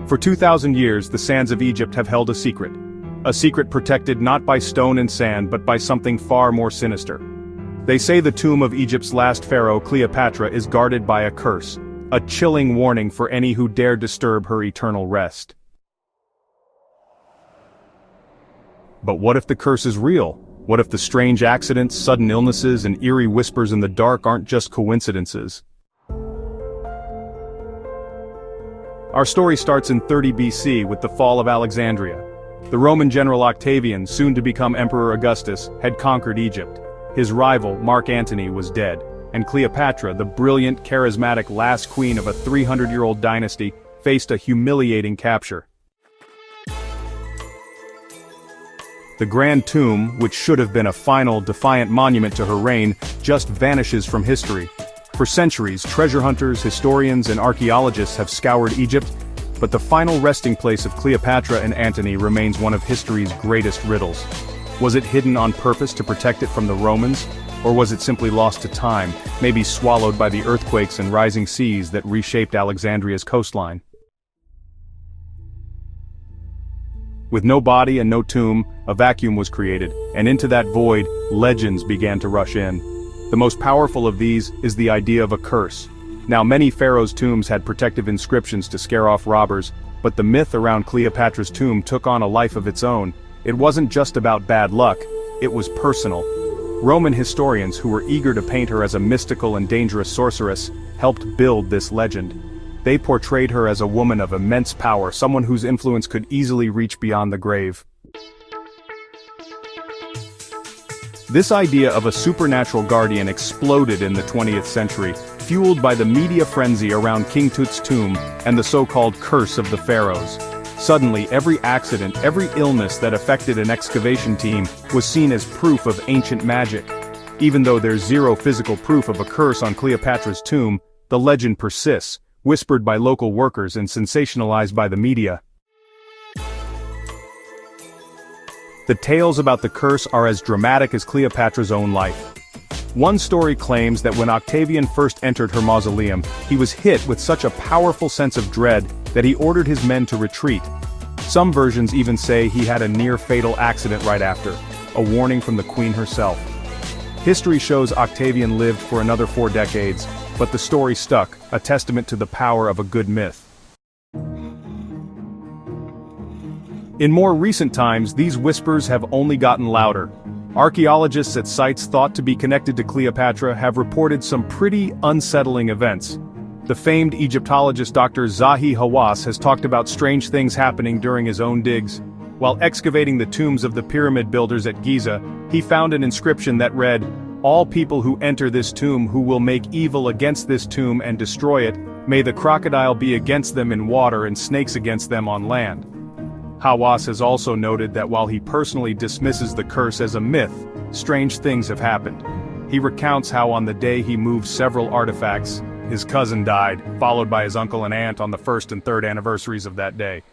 For 2,000 years, the sands of Egypt have held a secret. A secret protected not by stone and sand but by something far more sinister. They say the tomb of Egypt's last pharaoh, Cleopatra, is guarded by a curse, a chilling warning for any who dare disturb her eternal rest. But what if the curse is real? What if the strange accidents, sudden illnesses, and eerie whispers in the dark aren't just coincidences? Our story starts in 30 BC with the fall of Alexandria. The Roman general Octavian, soon to become Emperor Augustus, had conquered Egypt. His rival, Mark Antony, was dead, and Cleopatra, the brilliant, charismatic last queen of a 300-year-old dynasty, faced a humiliating capture. The Grand Tomb, which should have been a final, defiant monument to her reign, just vanishes from history. For centuries, treasure hunters, historians, and archaeologists have scoured Egypt, but the final resting place of Cleopatra and Antony remains one of history's greatest riddles. Was it hidden on purpose to protect it from the Romans? Or was it simply lost to time, maybe swallowed by the earthquakes and rising seas that reshaped Alexandria's coastline? With no body and no tomb, a vacuum was created, and into that void, legends began to rush in. The most powerful of these is the idea of a curse. Now, many pharaohs' tombs had protective inscriptions to scare off robbers, but the myth around Cleopatra's tomb took on a life of its own. It wasn't just about bad luck, it was personal. Roman historians, who were eager to paint her as a mystical and dangerous sorceress, helped build this legend. They portrayed her as a woman of immense power, someone whose influence could easily reach beyond the grave. This idea of a supernatural guardian exploded in the 20th century, fueled by the media frenzy around King Tut's tomb and the so-called curse of the pharaohs. Suddenly, every accident, every illness that affected an excavation team was seen as proof of ancient magic. Even though there's zero physical proof of a curse on Cleopatra's tomb, the legend persists, whispered by local workers and sensationalized by the media. The tales about the curse are as dramatic as Cleopatra's own life. One story claims that when Octavian first entered her mausoleum, he was hit with such a powerful sense of dread that he ordered his men to retreat. Some versions even say he had a near-fatal accident right after, a warning from the queen herself. History shows Octavian lived for another 4 decades, but the story stuck, a testament to the power of a good myth. In more recent times, these whispers have only gotten louder. Archaeologists at sites thought to be connected to Cleopatra have reported some pretty unsettling events. The famed Egyptologist Dr. Zahi Hawass has talked about strange things happening during his own digs. While excavating the tombs of the pyramid builders at Giza, he found an inscription that read, "All people who enter this tomb who will make evil against this tomb and destroy it, may the crocodile be against them in water and snakes against them on land." Hawass has also noted that while he personally dismisses the curse as a myth, strange things have happened. He recounts how on the day he moved several artifacts, his cousin died, followed by his uncle and aunt on the 1st and 3rd anniversaries of that day.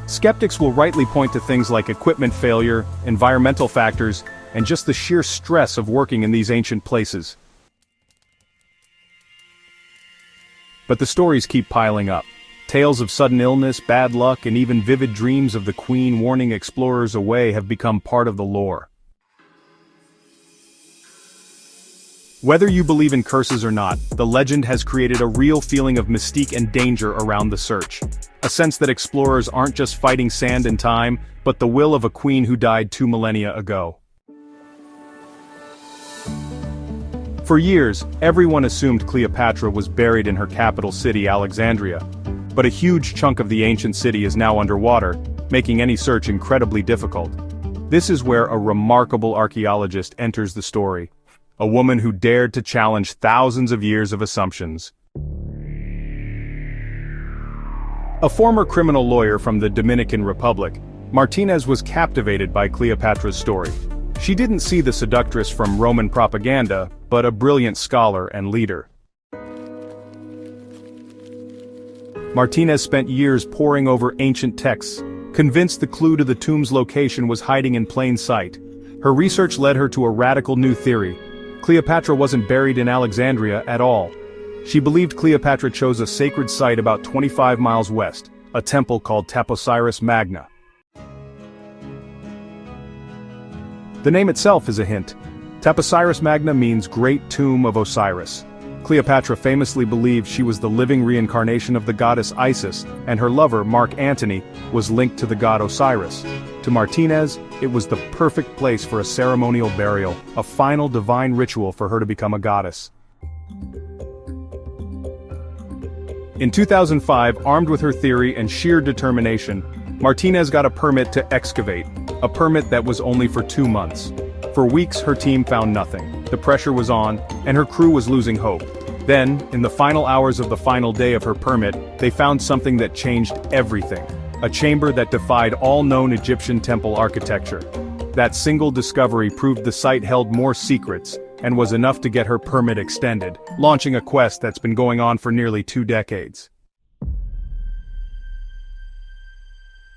Skeptics will rightly point to things like equipment failure, environmental factors, and just the sheer stress of working in these ancient places. But the stories keep piling up. Tales of sudden illness, bad luck, and even vivid dreams of the queen warning explorers away have become part of the lore. Whether you believe in curses or not, the legend has created a real feeling of mystique and danger around the search. A sense that explorers aren't just fighting sand and time, but the will of a queen who died 2 millennia ago. For years, everyone assumed Cleopatra was buried in her capital city, Alexandria. But a huge chunk of the ancient city is now underwater, making any search incredibly difficult. This is where a remarkable archaeologist enters the story. A woman who dared to challenge thousands of years of assumptions. A former criminal lawyer from the Dominican Republic, Martinez was captivated by Cleopatra's story. She didn't see the seductress from Roman propaganda, but a brilliant scholar and leader. Martinez spent years poring over ancient texts, convinced the clue to the tomb's location was hiding in plain sight. Her research led her to a radical new theory. Cleopatra wasn't buried in Alexandria at all. She believed Cleopatra chose a sacred site about 25 miles west, a temple called Taposiris Magna. The name itself is a hint. Taposiris Magna means Great Tomb of Osiris. Cleopatra famously believed she was the living reincarnation of the goddess Isis, and her lover, Mark Antony, was linked to the god Osiris. To Martinez, it was the perfect place for a ceremonial burial, a final divine ritual for her to become a goddess. In 2005, armed with her theory and sheer determination, Martinez got a permit to excavate, a permit that was only for 2 months. For weeks her team found nothing, the pressure was on, and her crew was losing hope. Then, in the final hours of the final day of her permit, they found something that changed everything. A chamber that defied all known Egyptian temple architecture. That single discovery proved the site held more secrets, and was enough to get her permit extended, launching a quest that's been going on for nearly 2 decades.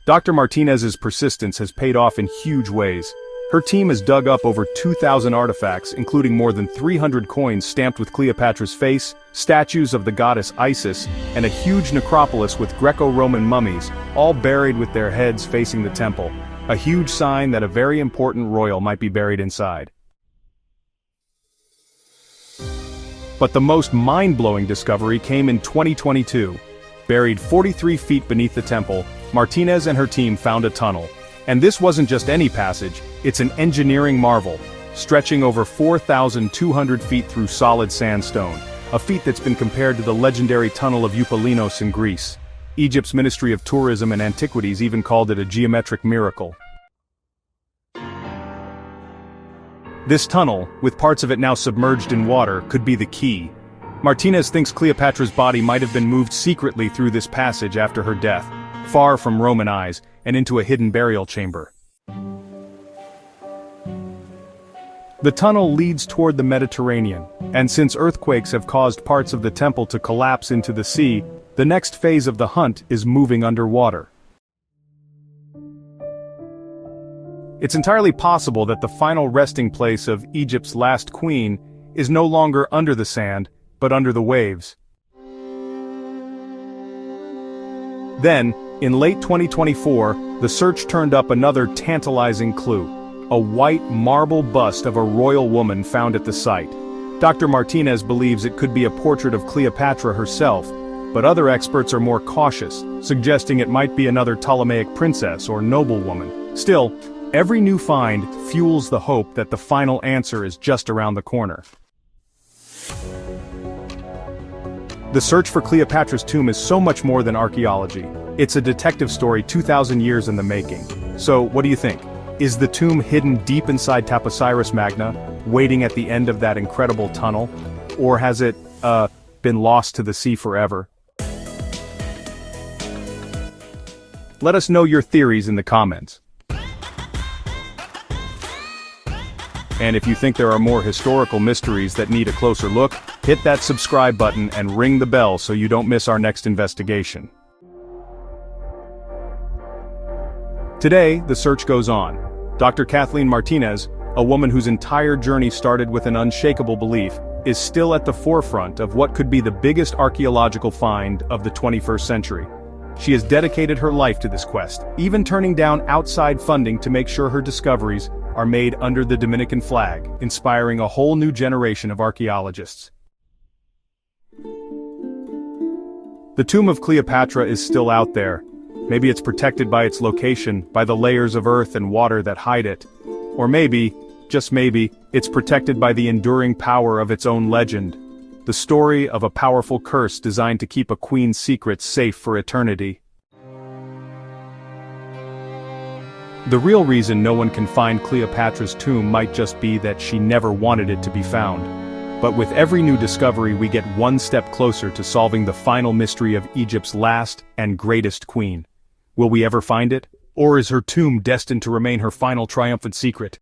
Dr. Martinez's persistence has paid off in huge ways. Her team has dug up over 2,000 artifacts, including more than 300 coins stamped with Cleopatra's face, statues of the goddess Isis, and a huge necropolis with Greco-Roman mummies, all buried with their heads facing the temple. A huge sign that a very important royal might be buried inside. But the most mind-blowing discovery came in 2022. Buried 43 feet beneath the temple, Martinez and her team found a tunnel. And this wasn't just any passage, it's an engineering marvel, stretching over 4,200 feet through solid sandstone, a feat that's been compared to the legendary tunnel of Eupalinos in Greece. Egypt's Ministry of Tourism and Antiquities even called it a geometric miracle. This tunnel, with parts of it now submerged in water, could be the key. Martinez thinks Cleopatra's body might have been moved secretly through this passage after her death, far from Roman eyes, and into a hidden burial chamber. The tunnel leads toward the Mediterranean, and since earthquakes have caused parts of the temple to collapse into the sea, the next phase of the hunt is moving underwater. It's entirely possible that the final resting place of Egypt's last queen is no longer under the sand, but under the waves. Then, in late 2024, the search turned up another tantalizing clue: a white marble bust of a royal woman found at the site. Dr. Martinez believes it could be a portrait of Cleopatra herself, but other experts are more cautious, suggesting it might be another Ptolemaic princess or noblewoman. Still, every new find fuels the hope that the final answer is just around the corner. The search for Cleopatra's tomb is so much more than archaeology. It's a detective story 2,000 years in the making. So, what do you think? Is the tomb hidden deep inside Taposiris Magna, waiting at the end of that incredible tunnel? Or has it, been lost to the sea forever? Let us know your theories in the comments. And if you think there are more historical mysteries that need a closer look, hit that subscribe button and ring the bell so you don't miss our next investigation. Today, the search goes on. Dr. Kathleen Martinez, a woman whose entire journey started with an unshakable belief, is still at the forefront of what could be the biggest archaeological find of the 21st century. She has dedicated her life to this quest, even turning down outside funding to make sure her discoveries are made under the Dominican flag, inspiring a whole new generation of archaeologists. The tomb of Cleopatra is still out there. Maybe it's protected by its location, by the layers of earth and water that hide it. Or maybe, just maybe, it's protected by the enduring power of its own legend. The story of a powerful curse designed to keep a queen's secrets safe for eternity. The real reason no one can find Cleopatra's tomb might just be that she never wanted it to be found. But with every new discovery we get one step closer to solving the final mystery of Egypt's last and greatest queen. Will we ever find it? Or is her tomb destined to remain her final triumphant secret?